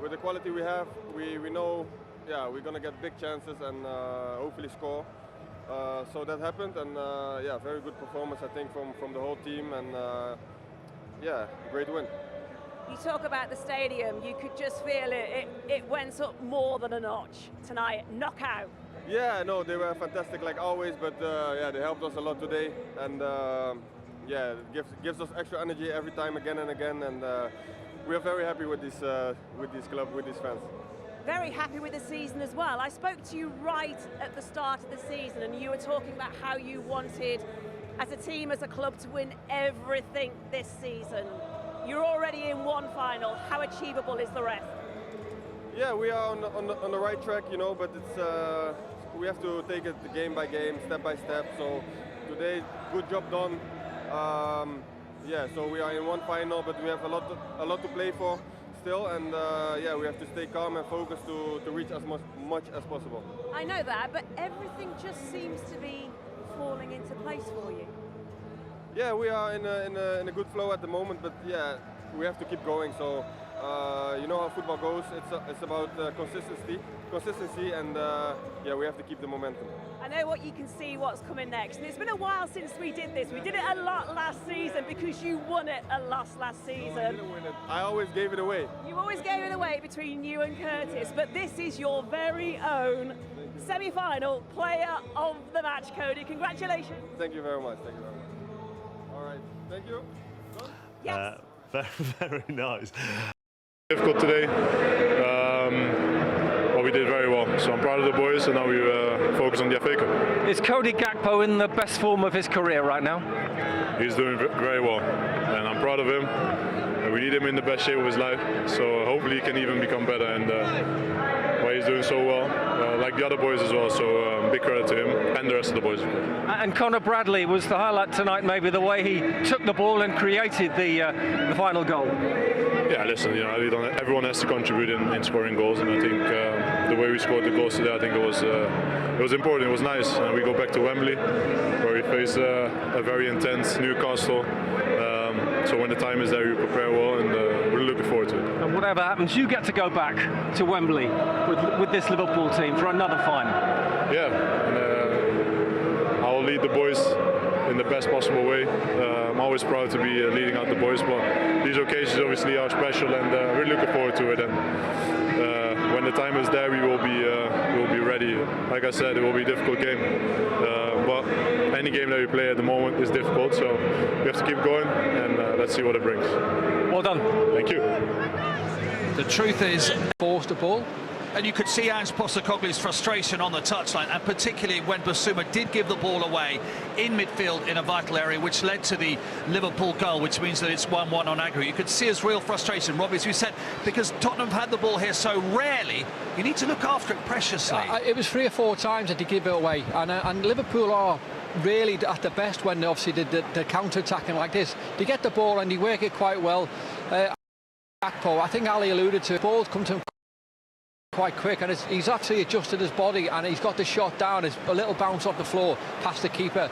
with the quality we have, we know, yeah, we're gonna get big chances and hopefully score. So that happened, and yeah, very good performance I think from the whole team, and yeah, great win. You talk about the stadium, you could just feel it went up more than a notch tonight, knockout. Yeah, no, they were fantastic like always, but yeah, they helped us a lot today, and yeah, it gives us extra energy every time, again and again, and we are very happy with this club, with these fans. Very happy with the season as well. I spoke to you right at the start of the season, and you were talking about how you wanted, as a team, as a club, to win everything this season. You're already in one final. How achievable is the rest? Yeah, we are on the right track, you know, but it's we have to take it game by game, step by step. So today, good job done. Yeah, so we are in one final, but we have a lot to play for still, and yeah, we have to stay calm and focus to reach as much as possible. I know that, but everything just seems to be falling into place for you. Yeah, we are in a good flow at the moment, but yeah, we have to keep going. So you know how football goes. It's about consistency, and yeah, we have to keep the momentum. I know what you can see what's coming next, and it's been a while since we did this. We did it a lot last season because you won it a lot last season. No, I didn't win it. I always gave it away. You always gave it away between you and Curtis, but this is your very own semi-final player of the match, Cody. Congratulations. Thank you very much. Thank you very much. All right. Thank you. Yes. Very nice. Difficult today, but we did very well. So I'm proud of the boys, and now we focus on the FA Cup. Is Cody Gakpo in the best form of his career right now? He's doing very well, and I'm proud of him. We need him in the best shape of his life, so hopefully he can even become better. And well, he's doing so well, like the other boys as well. So big credit to him and the rest of the boys. And Conor Bradley was the highlight tonight, maybe the way he took the ball and created the final goal. Yeah, listen, you know, everyone has to contribute in scoring goals, and I think the way we scored the goals today, I think it was important. It was nice. We go back to Wembley, where we face a very intense Newcastle. So when the time is there, we prepare well, and we're looking forward to it. And whatever happens, you get to go back to Wembley with this Liverpool team for another final. Yeah, and I'll lead the boys in the best possible way. I'm always proud to be leading out the boys, but these occasions obviously are special, and we're looking forward to it. And when the time is there, we will be ready. Like I said, it will be a difficult game, but any game that we play at the moment is difficult, so we have to keep going, and let's see what it brings. Well done. Thank you. The truth is, forced the ball. and you could see Ange Postecoglou's frustration on the touchline, and particularly when Bissouma did give the ball away in midfield in a vital area, which led to the Liverpool goal, which means that it's 1-1 on aggregate. You could see his real frustration, Robbie, as you said, because Tottenham have had the ball here so rarely, you need to look after it preciously. It was 3 or 4 times that he gave it away, and Liverpool are really at the best when obviously the counter-attacking like this. They get the ball and they work it quite well. Gakpo, I think Ali alluded to, balls come to him quite quick, and he's actually adjusted his body and he's got the shot down. It's a little bounce off the floor past the keeper.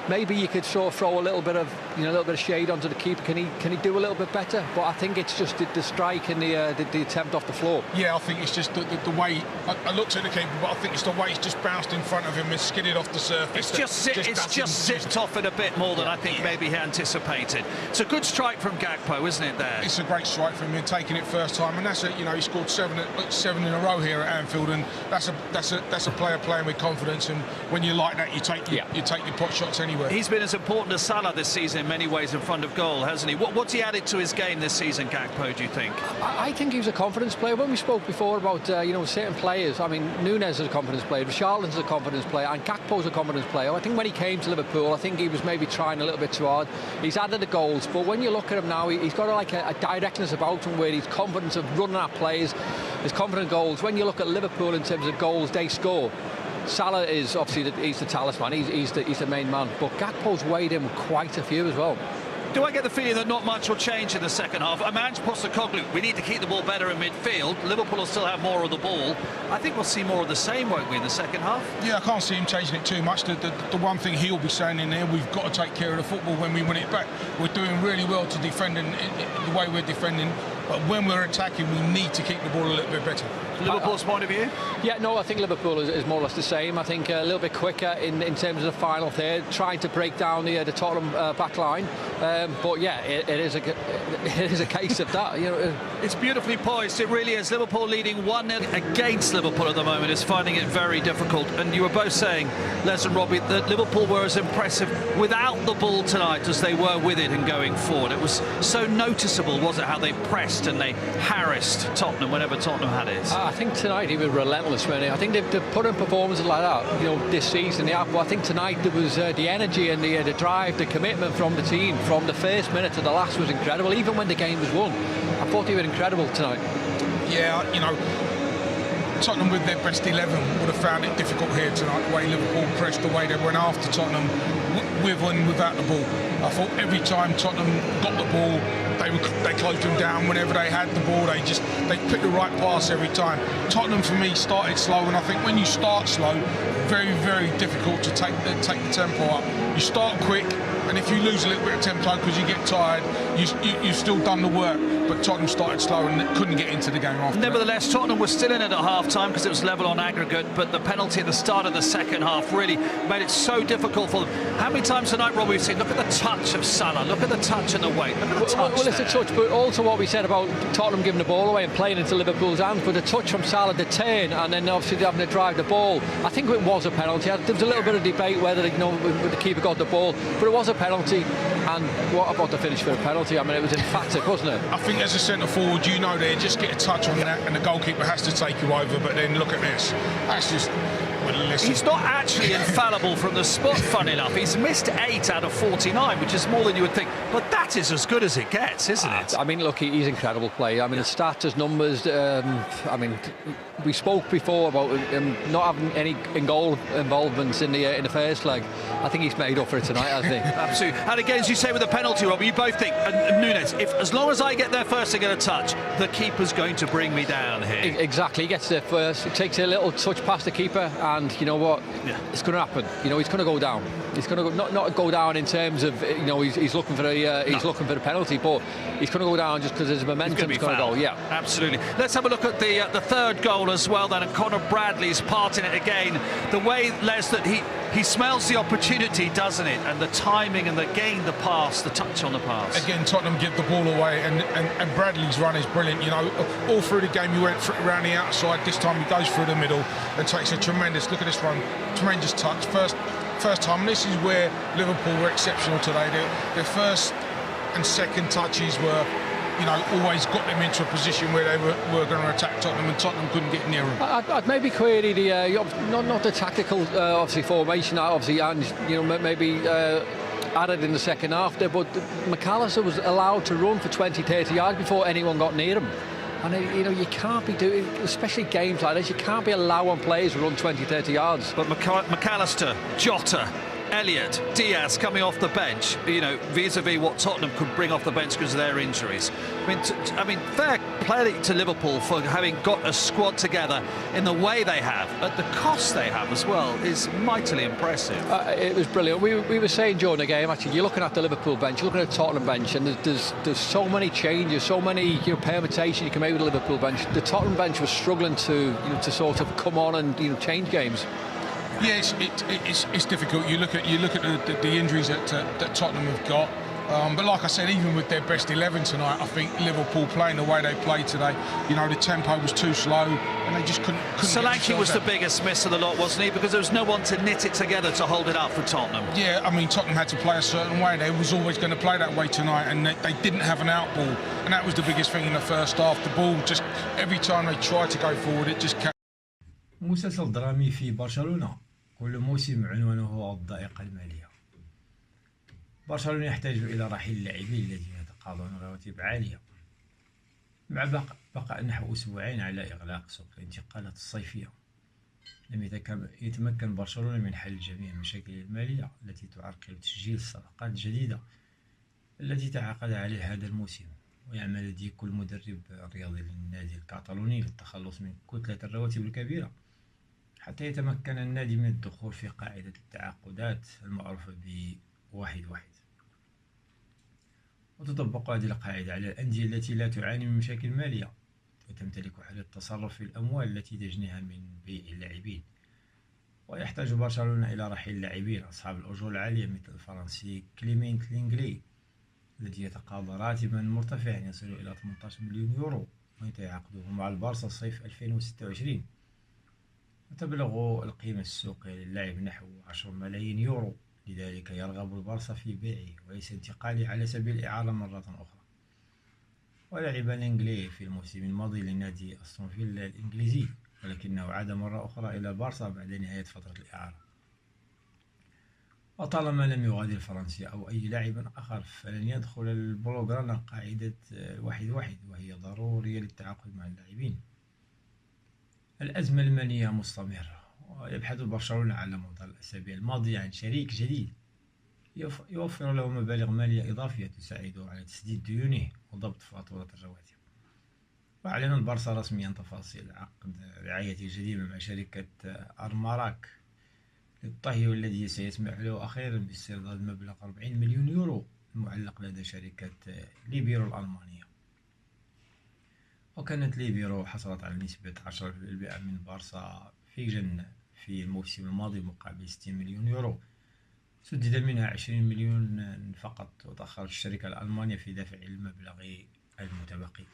Maybe you could sort of throw a little bit of, a little bit of shade onto the keeper. Can he do a little bit better? But I think it's just the strike and the attempt off the floor. Yeah, I think it's just the way I looked at the keeper, but I think it's the way he's just bounced in front of him and skidded off the surface. It's just zipped off it a bit more than I think maybe he anticipated. It's a good strike from Gakpo, isn't it? There, it's a great strike from him, taking it first time, and that's he scored seven in a row here at Anfield, and that's a player playing with confidence. And when you like that, you take your pot shots anywhere. He's been as important as Salah this season in many ways in front of goal, hasn't he? What's he added to his game this season, Gakpo, do you think? I think he was a confidence player. When we spoke before about certain players, I mean, Núñez is a confidence player, Richarlison's a confidence player, and Gakpo's a confidence player. I think when he came to Liverpool, I think he was maybe trying a little bit too hard. He's added the goals, but when you look at him now, he's got a directness about him where he's confident of running at players, his confident goals. When you look at Liverpool in terms of goals they score, Salah is obviously he's the talisman, he's the main man, but Gakpo's weighed him quite a few as well. Do I get the feeling that not much will change in the second half? I'm Ange Postecoglou, we need to keep the ball better in midfield. Liverpool will still have more of the ball. I think we'll see more of the same, won't we, in the second half? Yeah, I can't see him changing it too much. The one thing he'll be saying in there, we've got to take care of the football when we win it back. We're doing really well to defend in the way we're defending. but when we're attacking, we need to keep the ball a little bit better. Liverpool's point of view? Yeah, no, I think Liverpool is more or less the same. I think a little bit quicker in terms of the final third, trying to break down the Tottenham back line. But yeah, it is a case of that. You know, it's beautifully poised. It really is. Liverpool leading 1-0 against Liverpool at the moment is finding it very difficult. And you were both saying, Les and Robbie, that Liverpool were as impressive without the ball tonight as they were with it and going forward. It was so noticeable, was it, how they pressed and they harassed Tottenham whenever Tottenham had it. I think tonight he was relentless, really. I think they've put in performances like that, you know, this season. But I think tonight there was the energy and the drive, the commitment from the team from the first minute to the last was incredible. Even when the game was won, I thought they were incredible tonight. Yeah, you know, Tottenham with their best 11 would have found it difficult here tonight. The way Liverpool pressed, the way they went after Tottenham with and without the ball. I thought every time Tottenham got the ball, they closed them down. Whenever they had the ball, they picked the right pass every time. Tottenham, for me, started slow, and I think when you start slow, very, very difficult to take the tempo up. You start quick, and if you lose a little bit of tempo because you get tired, you've still done the work. But Tottenham started slow and couldn't get into the game after. Nevertheless, Tottenham was still in it at half-time because it was level on aggregate, but the penalty at the start of the second half really made it so difficult for them. How many times tonight, Rob, we've seen, look at the touch of Salah, look at the touch and the weight, look at the touch. Well, it's a touch, but also what we said about Tottenham giving the ball away and playing into Liverpool's hands, but the touch from Salah, the turn, and then obviously having to drive the ball. I think it was a penalty. There was a little bit of debate whether the keeper got the ball, but it was a penalty. And what about the finish for a penalty? I mean, it was emphatic, wasn't it? I think as a centre forward, you know, they just get a touch on that, and the goalkeeper has to take you over. But then look at this. That's just. Well, listen. He's not actually infallible from the spot, fun enough. He's missed 8 out of 49, which is more than you would think. But that is as good as it gets, isn't it? I mean, look, he's incredible player. I mean, his stats, his numbers. I mean, we spoke before about him not having any goal involvements in the first leg. I think he's made up for it tonight, hasn't he? Absolutely. And again, as you say with the penalty, Rob, you both think, and Nunes, as long as I get there first and get a touch, the keeper's going to bring me down here. Exactly. He gets there first. It takes a little touch past the keeper, and you know what? Yeah. It's going to happen. You know, he's going to go down. He's going to not go down in terms of, you know, he's looking for looking for the penalty, but he's going to go down just because his momentum's going to go. Yeah, absolutely. Let's have a look at the third goal as well. Then, and Conor Bradley's part in it again. The way, Les, that he smells the opportunity, doesn't it? And the timing and the pass, the touch on the pass. Again, Tottenham give the ball away, and Bradley's run is brilliant. You know, all through the game he went around the outside. This time he goes through the middle and takes a tremendous, look at this run, tremendous touch. First time, and this is where Liverpool were exceptional today. Their first and second touches were, you know, always got them into a position where they were going to attack Tottenham, and Tottenham couldn't get near them. I'd maybe query the not the tactical obviously formation, obviously, and you know, maybe added in the second half there, but McAllister was allowed to run for 20-30 yards before anyone got near him. And you know, you can't be doing, especially games like this, you can't be allowing players to run 20-30 yards. But McAllister, Jota, Elliott, Diaz coming off the bench, you know, vis-a-vis what Tottenham could bring off the bench because of their injuries. I mean, fair play to Liverpool for having got a squad together in the way they have, at the cost they have as well, is mightily impressive. It was brilliant. We were saying during the game, actually, you're looking at the Liverpool bench, you're looking at the Tottenham bench, and there's so many changes, so many, you know, permutations you can make with the Liverpool bench. The Tottenham bench was struggling to sort of come on and, you know, change games. Yeah, it's difficult. You look at the injuries that Tottenham have got, but like I said, even with their best 11 tonight, I think Liverpool playing the way they played today, you know, the tempo was too slow, and they just couldn't. Solanke was the biggest miss of the lot, wasn't he? Because there was no one to knit it together to hold it up for Tottenham. Yeah, I mean, Tottenham had to play a certain way. They was always going to play that way tonight, and they didn't have an out ball, and that was the biggest thing in the first half. The ball just, every time they tried to go forward, it just kept. مسلسل درامي في برشلونة كل موسم عنوانه الضائقة المالية. برشلونة يحتاج إلى رحيل اللاعبين الذين يتقاضون رواتب عالية مع بقاء نحو أسبوعين على إغلاق سوق الانتقالات الصيفية. لم يتمكن برشلونة من حل جميع المشاكل المالية التي تعرقل تسجيل الصفقات الجديدة التي تعاقد عليها هذا الموسم، ويعمل لديه كل مدرب رياضي للنادي الكتالوني للتخلص من كتلة الرواتب الكبيرة حتى يتمكن النادي من الدخول في قاعدة التعاقدات المعروفة ب1-1. وتطبق هذه القاعدة على الأندية التي لا تعاني من مشاكل مالية وتمتلك حرية التصرف في الأموال التي تجنيها من بيع اللاعبين. ويحتاج برشلونة إلى رحيل لاعبين أصحاب الأجور العالية مثل الفرنسي كليمنت لينغلي الذي يتقاضى راتبا مرتفعا يصل إلى 18 مليون يورو وينتهي عقده مع البارسا صيف 2026. وتبلغ القيمة السوقية للاعب نحو 10 ملايين يورو، لذلك يرغب البارسا في بيعه وليس انتقاله على سبيل الإعارة مرة أخرى. ولعب لينغلي في الموسم الماضي لنادي أستون فيلا الإنجليزي، ولكنه عاد مرة أخرى إلى البارسا بعد نهاية فترة الإعارة. وطالما لم يغادر الفرنسي أو أي لاعب آخر فلن يدخل البلوغرانا قاعدة 1-1 وهي ضرورية للتعاقد مع اللاعبين. الأزمة المالية مستمرة، ويبحث برشلونة على مدار الأسابيع الماضية عن شريك جديد يوفر له مبالغ مالية إضافية تساعده على تسديد ديونه وضبط فاتورة الرواتب. وأعلن البارسا رسميا تفاصيل عقد رعاية جديد مع شركة أرماراك للطهي، والذي سيسمح له أخيرا باسترداد مبلغ 40 مليون يورو المعلق لدى شركة ليبيرو الألمانية. وكانت ليبيرو حصلت على نسبة 10% من بارسا فيجن في الموسم الماضي مقابل 60 مليون يورو، سدد منها 20 مليون فقط، وتأخرت الشركة الألمانية في دفع المبلغ المتبقي.